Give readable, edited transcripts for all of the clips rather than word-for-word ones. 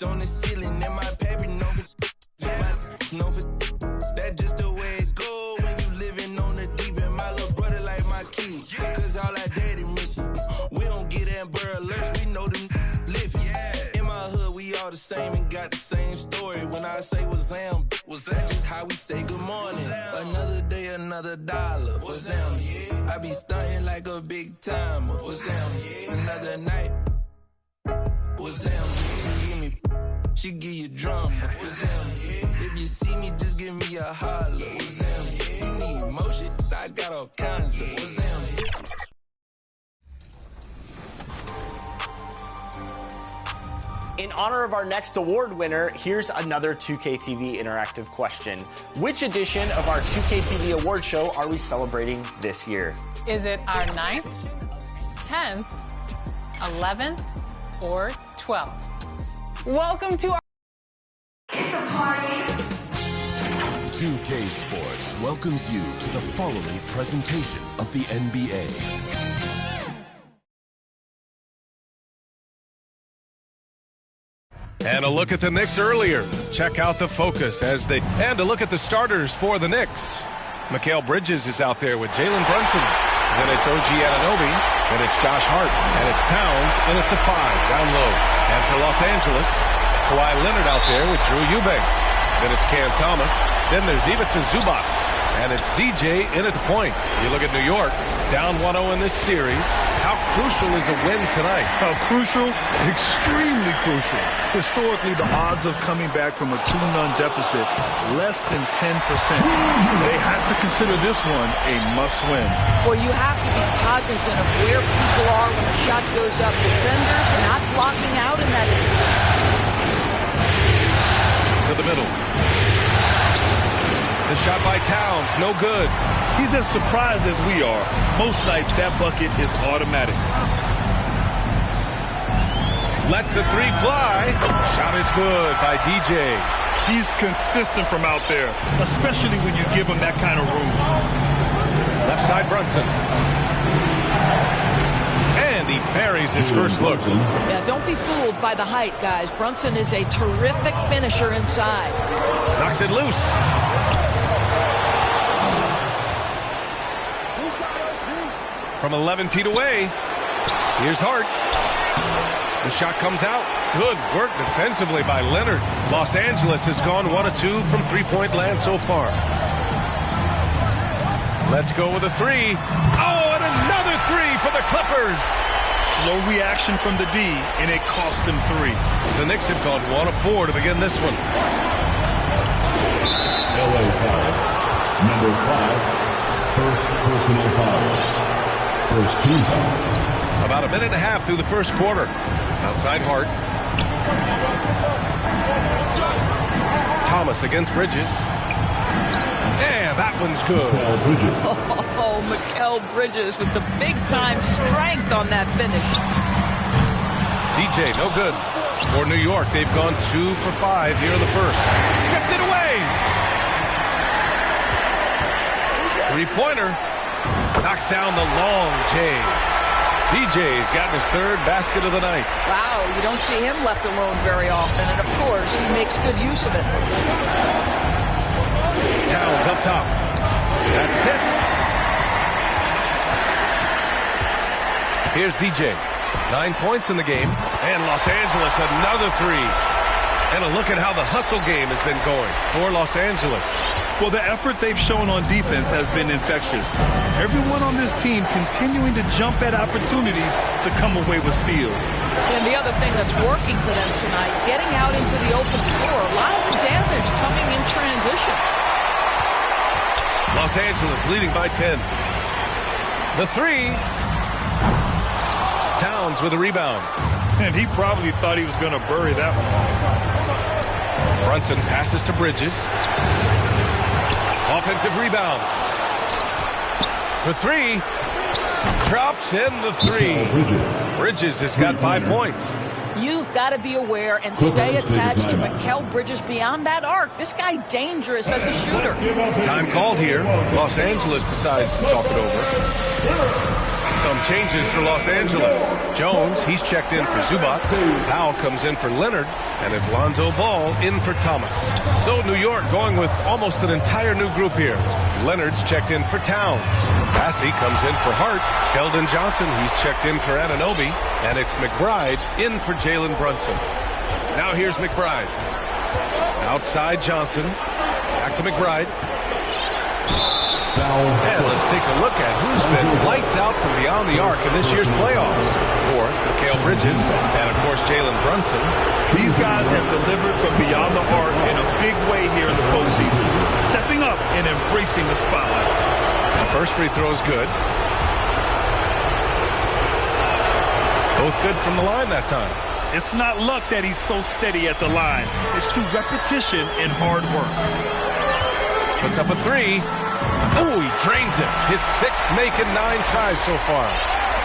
on the ceiling, and my paper no that just the way it go when you living on the deep end. My little brother like my kid, cause all our daddy missing. We don't get Amber Alerts, we know them living. In my hood, we all the same and got the same story. When I say what's Am, that's just how we say good morning. Another day, another dollar. What's Am? Yeah. I be stunting like a big timer. What's Am? Yeah. Another night. What's Am? She give you drama. What's Am? Yeah. If you see me, just give me a holler. What's Am? Yeah. You need motion, I got all kinds of. What's Am? In honor of our next award winner, here's another 2KTV interactive question. Which edition of our 2KTV award show are we celebrating this year? Is it our 9th, 10th, 11th, or 12th? Welcome to our... It's a party. 2K Sports welcomes you to the following presentation of the NBA. And a look at the Knicks earlier. Check out the focus and a look at the starters for the Knicks. Mikal Bridges is out there with Jalen Brunson. Then it's OG Anunoby. Then it's Josh Hart. And it's Towns in at the 5, down low. And for Los Angeles, Kawhi Leonard out there with Drew Eubanks. Then it's Cam Thomas. Then there's Ivica Zubac. And it's DJ in at the point. You look at New York, down 1-0 in this series. How crucial is a win tonight? How crucial? Extremely crucial. Historically, the odds of coming back from a 2-0 deficit, less than 10%. They have to consider this one a must-win. Well, you have to be cognizant of where people are when the shot goes up. Defenders not blocking out in that instance. To the middle. The shot by Towns, no good. He's as surprised as we are. Most nights, that bucket is automatic. Lets the 3 fly. Shot is good by DJ. He's consistent from out there, especially when you give him that kind of room. Left side Brunson. And he buries his first look. Yeah, don't be fooled by the height, guys. Brunson is a terrific finisher inside. Knocks it loose. From 11 feet away, here's Hart. The shot comes out. Good work defensively by Leonard. Los Angeles has gone 1 of 2 from three-point land so far. Let's go with a 3. Oh, and another 3 for the Clippers. Slow reaction from the D, and it cost them 3. The Knicks have gone 1 of 4 to begin this one. LA foul. Number 5. First personal foul. First team foul. About a minute and a half through the first quarter. Outside Hart. Thomas against Bridges. And that one's good. Oh, Mikal Bridges with the big-time strength on that finish. DJ, no good. For New York, they've gone 2 for 5 here in the first. Stripped it away. Three-pointer. Knocks down the long J. DJ's gotten his 3rd basket of the night. Wow, you don't see him left alone very often, and of course, he makes good use of it. Towns up top. That's tipped. Here's DJ. 9 points in the game. And Los Angeles, another 3. And a look at how the hustle game has been going for Los Angeles. Well, the effort they've shown on defense has been infectious. Everyone on this team continuing to jump at opportunities to come away with steals. And the other thing that's working for them tonight, getting out into the open floor. A lot of the damage coming in transition. Los Angeles leading by 10. The 3. Towns with a rebound. And he probably thought he was going to bury that one. Brunson passes to Bridges. Offensive rebound. For 3. Drops in the 3. Bridges has got 5 points. You've got to be aware and stay attached to Mikal Bridges beyond that arc. This guy dangerous as a shooter. Time called here. Los Angeles decides to talk it over. Some changes for Los Angeles. Jones, he's checked in for Zubac. Powell comes in for Leonard, and it's Lonzo Ball in for Thomas. So New York going with almost an entire new group here. Leonard's checked in for Towns. Bassey comes in for Hart. Keldon Johnson, he's checked in for Anunoby, and it's McBride in for Jalen Brunson. Now here's McBride. Outside Johnson. Back to McBride. And let's take a look at who's been lights out from beyond the arc in this year's playoffs. For Mikal Bridges and, of course, Jalen Brunson. These guys have delivered from beyond the arc in a big way here in the postseason, stepping up and embracing the spotlight. The first free throw is good. Both good from the line that time. It's not luck that he's so steady at the line. It's through repetition and hard work. Puts up a three. Oh, he drains it. His sixth make in 9 tries so far.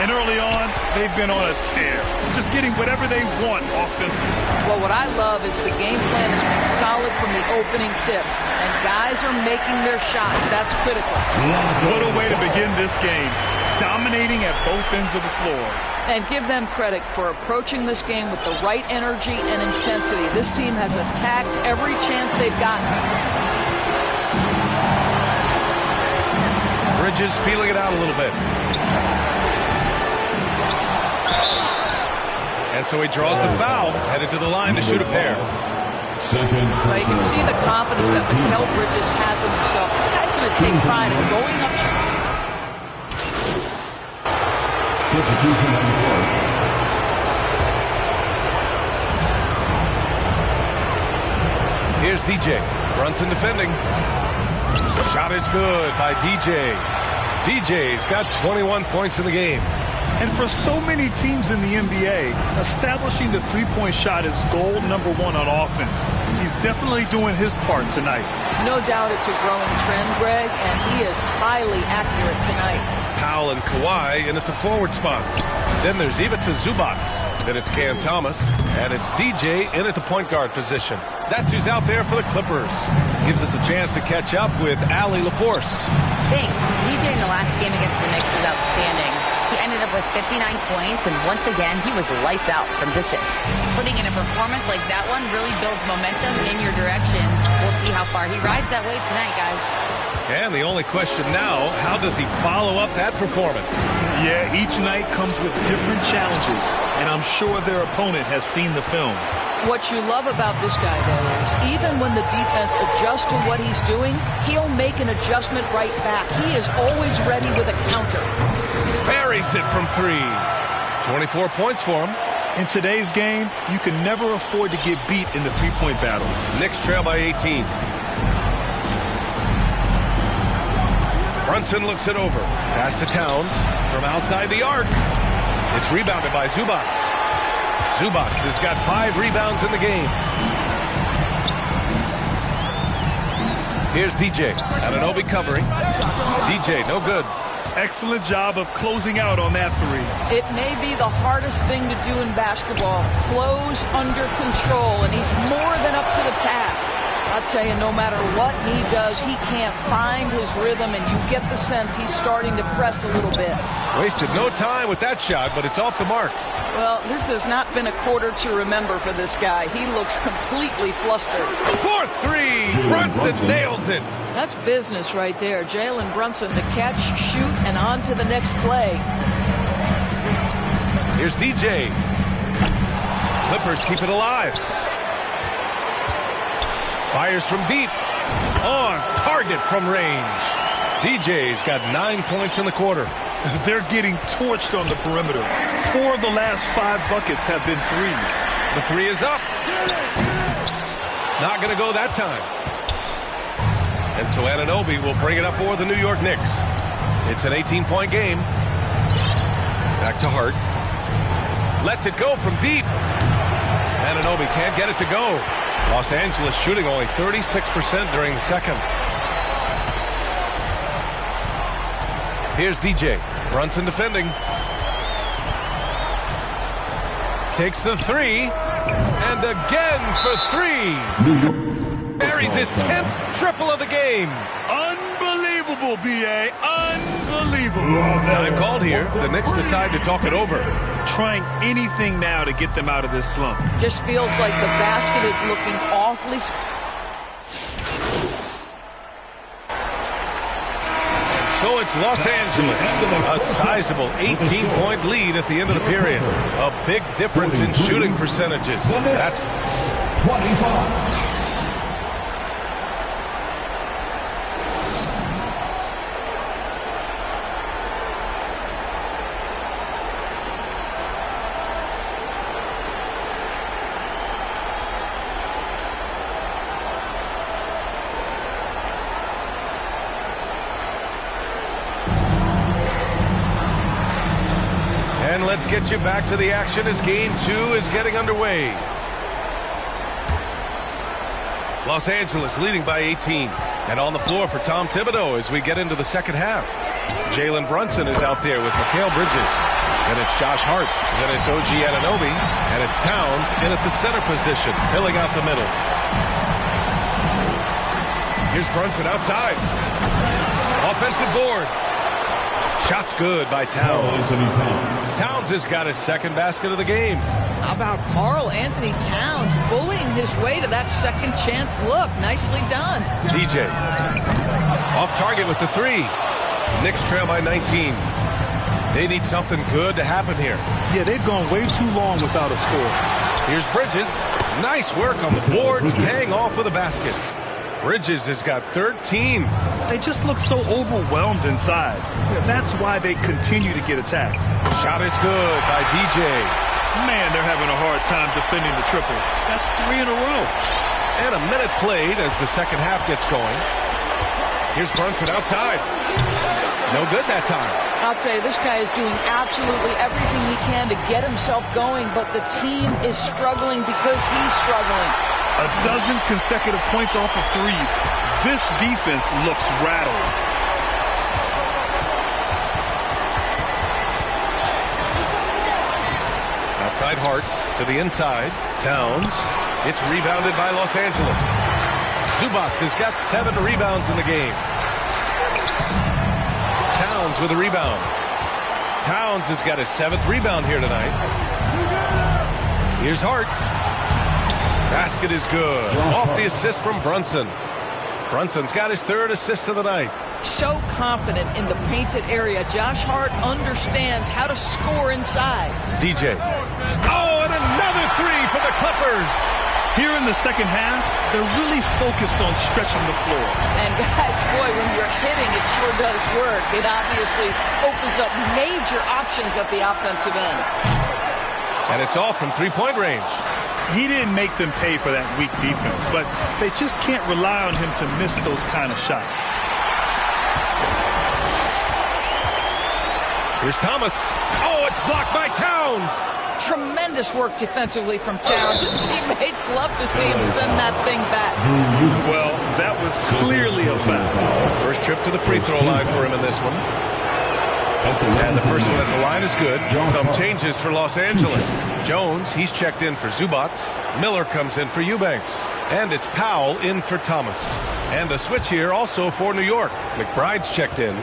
And early on, they've been on a tear. Just getting whatever they want offensively. Well, what I love is the game plan has been solid from the opening tip. And guys are making their shots. That's critical. What a way to begin this game. Dominating at both ends of the floor. And give them credit for approaching this game with the right energy and intensity. This team has attacked every chance they've gotten. Bridges feeling it out a little bit. And so he draws the foul, headed to the line to shoot a pair. Well, you can see the confidence that Mikal Bridges has in himself. This guy's going to take pride in going up. Here's DJ. Brunson defending. Shot is good by DJ. DJ's got 21 points in the game. And for so many teams in the NBA, establishing the three-point shot is goal number 1 on offense. He's definitely doing his part tonight. No doubt it's a growing trend, Greg, and he is highly accurate tonight. Powell and Kawhi in at the forward spots. Then there's Ivica Zubac. Then it's Cam Thomas. And it's DJ in at the point guard position. That's who's out there for the Clippers. Gives us a chance to catch up with Allie LaForce. Thanks. DJ in the last game against the Knicks was outstanding. He ended up with 59 points, and once again, he was lights out from distance. Putting in a performance like that one really builds momentum in your direction. We'll see how far he rides that wave tonight, guys. And the only question now, how does he follow up that performance? Yeah, each night comes with different challenges, and I'm sure their opponent has seen the film. What you love about this guy, though, is even when the defense adjusts to what he's doing, he'll make an adjustment right back. He is always ready with a counter. Buries it from 3. 24 points for him. In today's game, you can never afford to get beat in the three-point battle. Knicks trail by 18. Brunson looks it over. Pass to Towns from outside the arc. It's rebounded by Zubac. Zubac has got 5 rebounds in the game. Here's DJ. Anunoby covering. DJ, no good. Excellent job of closing out on that 3. It may be the hardest thing to do in basketball. Close under control, and he's more than up to the task. I'll tell you, no matter what he does, he can't find his rhythm, and you get the sense he's starting to press a little bit. Wasted no time with that shot, but it's off the mark. Well, this has not been a quarter to remember for this guy. He looks completely flustered. 4-3! Brunson nails it! That's business right there. Jalen Brunson, the catch, shoot, and on to the next play. Here's DJ. Clippers keep it alive. Fires from deep. On target from range. DJ's got 9 points in the quarter. They're getting torched on the perimeter. 4 of the last 5 buckets have been threes. The 3 is up. Not going to go that time. And so Anunoby will bring it up for the New York Knicks. It's an 18-point game. Back to Hart. Lets it go from deep. Anunoby can't get it to go. Los Angeles shooting only 36% during the second. Here's DJ. Brunson defending. Takes the 3. And again for 3. Buries his 10th triple of the game. Unbelievable Unbelievable, B.A. Unbelievable. Time called here. The Knicks decide to talk it over. Trying anything now to get them out of this slump. Just feels like the basket is looking awfully... So it's Los Angeles, a sizable 18-point lead at the end of the period. A big difference in shooting percentages. That's 25. And let's get you back to the action as Game 2 is getting underway. Los Angeles leading by 18. And on the floor for Tom Thibodeau as we get into the second half. Jalen Brunson is out there with Mikal Bridges. Then it's Josh Hart. Then it's OG Anunoby. And it's Towns in at the center position, filling out the middle. Here's Brunson outside. Offensive board. Shot's good by Towns. Towns has got his second basket of the game. How about Karl Anthony Towns bullying his way to that second chance look? Nicely done. DJ. Off target with the three. Knicks trail by 19. They need something good to happen here. Yeah, they've gone way too long without a score. Here's Bridges. Nice work on the boards, paying off with a basket. Bridges has got 13. They just look so overwhelmed inside. That's why they continue to get attacked. Shot is good by DJ. Man, they're having a hard time defending the triple. That's 3 in a row. And a minute played as the second half gets going. Here's Brunson outside. No good that time. I'll tell you, this guy is doing absolutely everything he can to get himself going, but the team is struggling because he's struggling. A dozen consecutive points off of threes. This defense looks rattled. Outside Hart to the inside. Towns. It's rebounded by Los Angeles. Zubac has got 7 rebounds in the game. Towns with a rebound. Towns has got his 7th rebound here tonight. Here's Hart. Basket is good. Off the assist from Brunson. Brunson's got his 3rd assist of the night. So confident in the painted area. Josh Hart understands how to score inside. DJ. Oh, and another 3 for the Clippers. Here in the second half, they're really focused on stretching the floor. And guys, boy, when you're hitting, it sure does work. It obviously opens up major options at the offensive end. And it's all from 3-point range. He didn't make them pay for that weak defense, but they just can't rely on him to miss those kind of shots. Here's Thomas. Oh, it's blocked by Towns. Tremendous work defensively from Towns. His teammates love to see him send that thing back. Well, that was clearly a foul. First trip to the free throw line for him in this one. And the first one at the line is good. Some changes for Los Angeles. Jones, he's checked in for Zubac. Miller comes in for Eubanks. And it's Powell in for Thomas. And a switch here also for New York. McBride's checked in.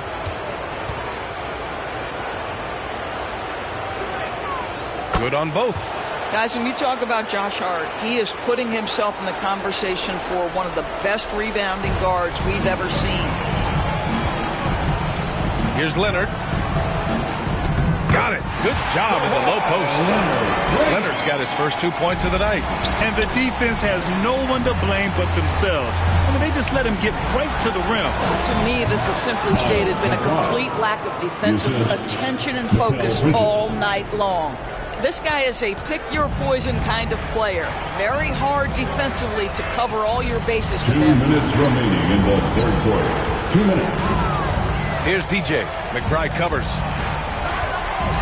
Good on both. Guys, when you talk about Josh Hart, he is putting himself in the conversation for one of the best rebounding guards we've ever seen. Here's Leonard. Got it. Good job in the low post. Leonard's got his first 2 points of the night. And the defense has no one to blame but themselves. I mean, they just let him get right to the rim. To me, this has simply stated been a complete lack of defensive attention and focus all night long. This guy is a pick-your-poison kind of player. Very hard defensively to cover all your bases with him. 2 minutes remaining in the third quarter. 2 minutes. Here's DJ. McBride covers.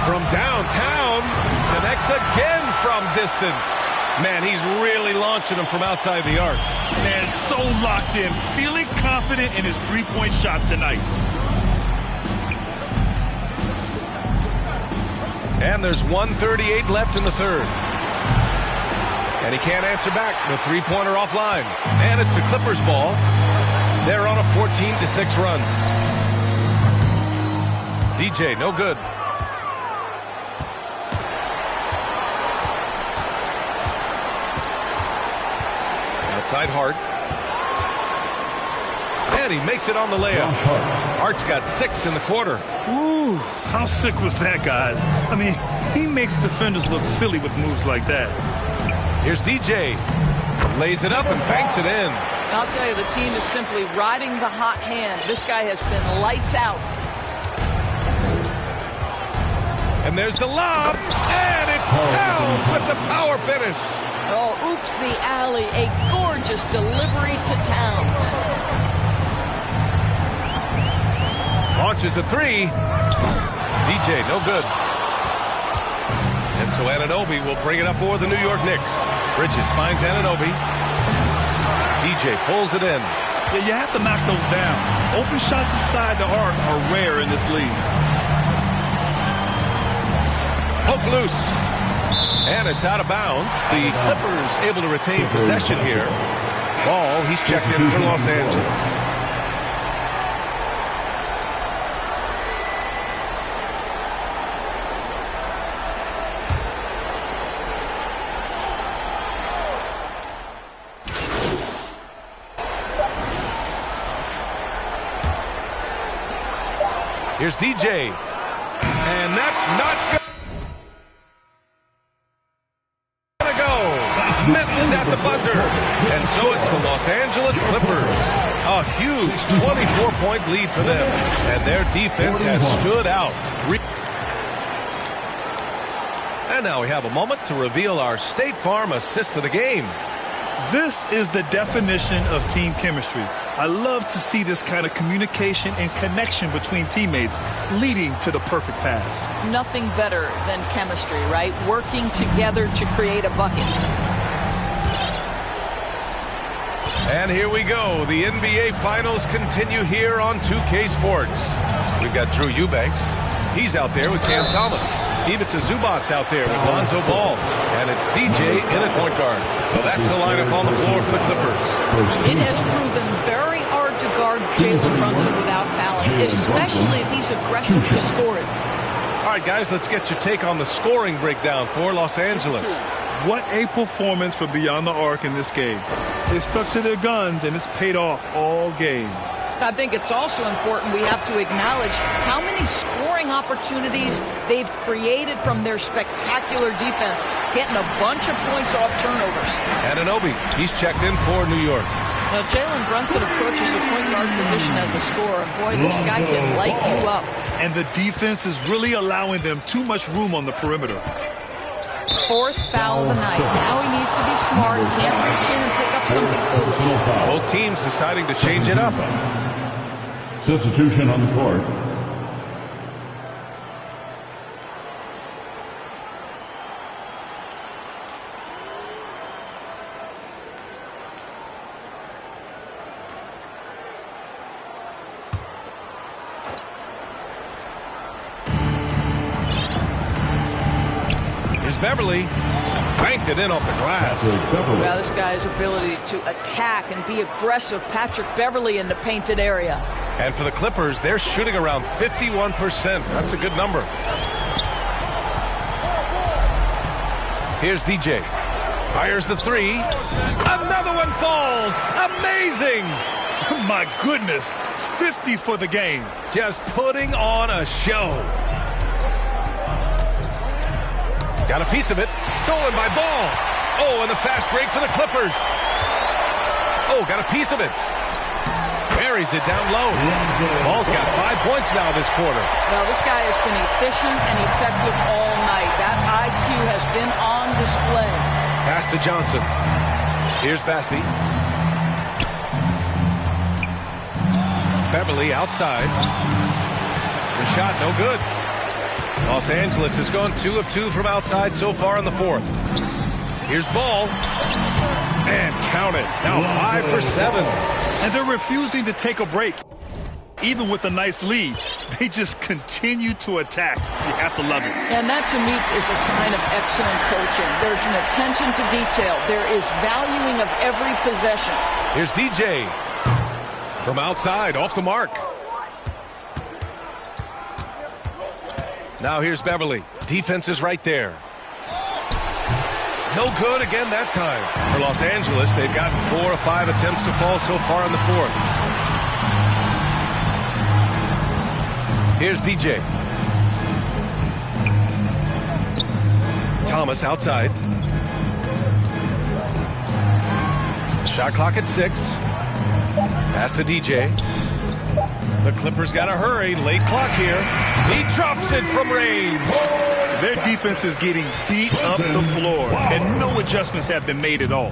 From downtown, connects again from distance. Man, he's really launching him from outside the arc. Man, so locked in, feeling confident in his three-point shot tonight. And there's 1:38 left in the third. And he can't answer back. The three-pointer offline. And it's the Clippers ball. They're on a 14-6 run. DJ, no good. Outside Hart. And he makes it on the layup. Hart's got 6 in the quarter. Ooh, how sick was that, guys? I mean, he makes defenders look silly with moves like that. Here's DJ. Lays it up and banks it in. I'll tell you, the team is simply riding the hot hand. This guy has been lights out. And there's the lob. And it's Towns with the power finish. Oh, oops, the alley. A gorgeous delivery to Towns. Launches a 3. DJ, no good. And so Anunoby will bring it up for the New York Knicks. Bridges finds Anunoby. DJ pulls it in. Yeah, you have to knock those down. Open shots inside the arc are rare in this league. Poke loose. And it's out of bounds. The Clippers able to retain possession here. Ball, he's checked in for Los Angeles. Here's DJ. And that's not gonna go. Misses at the buzzer. And so it's the Los Angeles Clippers. A huge 24-point lead for them. And their defense has stood out. And now we have a moment to reveal our State Farm assist of the game. This is the definition of team chemistry. I love to see this kind of communication and connection between teammates leading to the perfect pass. Nothing better than chemistry, right? Working together to create a bucket. And here we go. The NBA Finals continue here on 2K Sports. We've got Drew Eubanks. He's out there with Cam Thomas. Ivica Zubac's out there with Lonzo Ball. And it's DJ in at point guard. So that's the lineup on the floor for the Clippers. It has proven very hard to guard Jalen Brunson without fouling, especially if he's aggressive to score it. All right, guys, let's get your take on the scoring breakdown for Los Angeles. What a performance for Beyond the Arc in this game. They stuck to their guns, and it's paid off all game. I think it's also important we have to acknowledge how many scoring opportunities they've created from their spectacular defense, getting a bunch of points off turnovers. Anunoby, he's checked in for New York. Now, Jalen Brunson approaches the point guard position as a scorer. Boy, this guy can light you up. And the defense is really allowing them too much room on the perimeter. 4th foul of the night. Now he needs to be smart. Can't reach in and pick up something foolish. Both teams deciding to change it up. Substitution on the court. Here's Beverly. Banked it in off the glass. Well, this guy's ability to attack and be aggressive. Patrick Beverly in the painted area. And for the Clippers, they're shooting around 51%. That's a good number. Here's DJ. Fires the 3. Another one falls. Amazing. My goodness. 50 for the game. Just putting on a show. Got a piece of it. Stolen by Ball. Oh, and the fast break for the Clippers. Oh, got a piece of it. Buries it down low. Ball's got 5 points now this quarter. Well, this guy has been efficient and effective all night. That IQ has been on display. Pass to Johnson. Here's Bassey. Beverly outside. The shot no good. Los Angeles has gone 2 of 2 from outside so far in the 4th. Here's Ball. And count it. Now 5 for 7. And they're refusing to take a break. Even with a nice lead, they just continue to attack. You have to love it. And that, to me, is a sign of excellent coaching. There's an attention to detail. There is valuing of every possession. Here's DJ. From outside, off the mark. Now here's Beverly. Defense is right there. No good again that time. For Los Angeles, they've gotten 4 of 5 attempts to fall so far in the fourth. Here's DJ. Thomas outside. Shot clock at 6. Pass to DJ. The Clippers got to hurry. Late clock here. He drops it from range. Their defense is getting beat up the floor, and no adjustments have been made at all.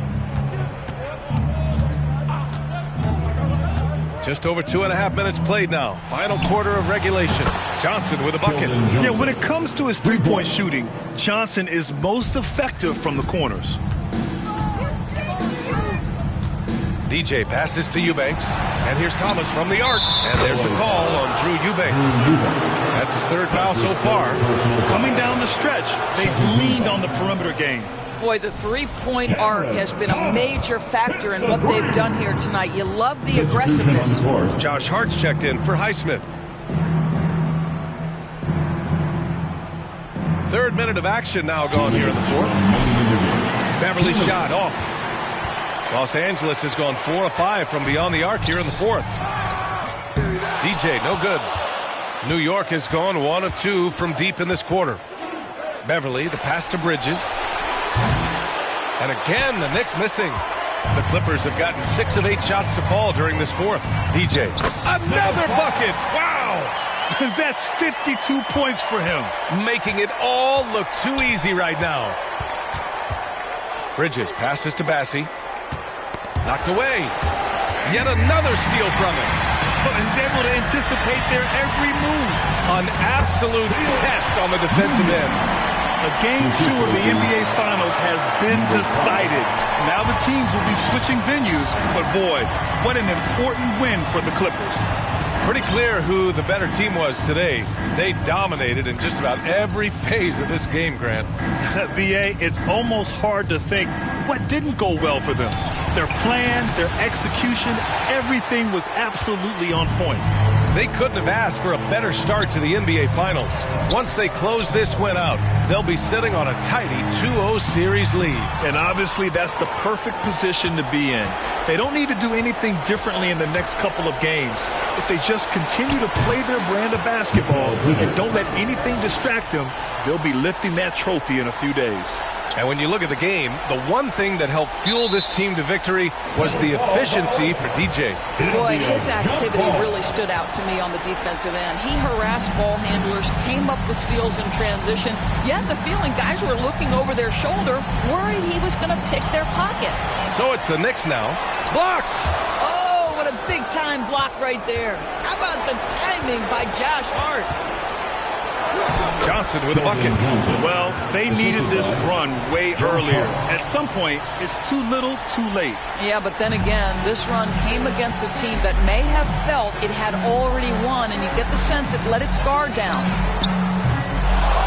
Just over 2.5 minutes played now. Final quarter of regulation. Johnson with a bucket. Yeah, when it comes to his three-point shooting, Johnson is most effective from the corners. DJ passes to Eubanks, and here's Thomas from the arc, and there's the call on Drew Eubanks. That's his 3rd foul so far. Coming down the stretch, they've leaned on the perimeter game. Boy, the three-point arc has been a major factor in what they've done here tonight. You love the aggressiveness. Josh Hart's checked in for Highsmith. 3rd minute of action now gone here in the 4th. Beverly's shot off. Los Angeles has gone 4 of 5 from beyond the arc here in the 4th. DJ, no good. New York has gone 1 of 2 from deep in this quarter. Beverly, the pass to Bridges. And again, the Knicks missing. The Clippers have gotten 6 of 8 shots to fall during this 4th. DJ, another bucket! Wow! That's 52 points for him. Making it all look too easy right now. Bridges passes to Bassie. Knocked away. Yet another steal from him. But he's able to anticipate their every move. An absolute pest on the defensive end. Game 2 of the NBA Finals has been decided. Now the teams will be switching venues, but boy, what an important win for the Clippers. Pretty clear who the better team was today. They dominated in just about every phase of this game, Grant. B.A., it's almost hard to think what didn't go well for them. Their plan, their execution, everything was absolutely on point. They couldn't have asked for a better start to the NBA Finals. Once they close this win out, they'll be sitting on a tidy 2-0 series lead. And obviously, that's the perfect position to be in. They don't need to do anything differently in the next couple of games. If they just continue to play their brand of basketball and don't let anything distract them, they'll be lifting that trophy in a few days. And when you look at the game, the one thing that helped fuel this team to victory was the efficiency for DJ. Boy, his activity really stood out to me on the defensive end. He harassed ball handlers, came up with steals in transition. You had the feeling guys were looking over their shoulder, worried he was going to pick their pocket. So it's the Knicks now. Blocked! Oh, what a big-time block right there. How about the timing by Josh Hart? Johnson with a bucket. Well, they needed this run way earlier. At some point, it's too little, too late. Yeah, but then again, this run came against a team that may have felt it had already won, and you get the sense it let its guard down.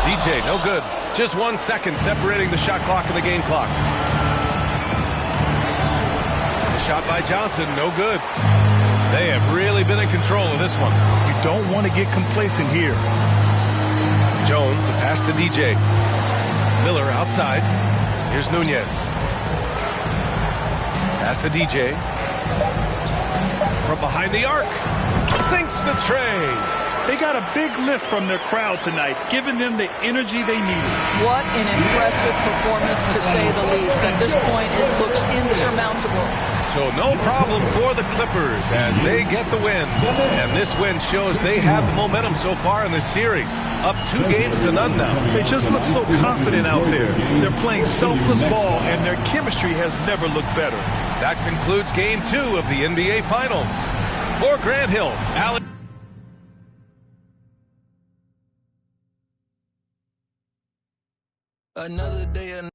DJ, no good. Just 1 second separating the shot clock and the game clock. The shot by Johnson, no good. They have really been in control of this one. You don't want to get complacent here. Jones, the pass to DJ. Miller outside. Here's Nunez. Pass to DJ. From behind the arc. Sinks the tray. They got a big lift from their crowd tonight, giving them the energy they needed. What an impressive performance, to say the least. At this point, it looks insurmountable. So no problem for the Clippers as they get the win. And this win shows they have the momentum so far in this series. Up 2 games to none now. They just look so confident out there. They're playing selfless ball, and their chemistry has never looked better. That concludes Game 2 of the NBA Finals. For Grant Hill, Alex. Another day.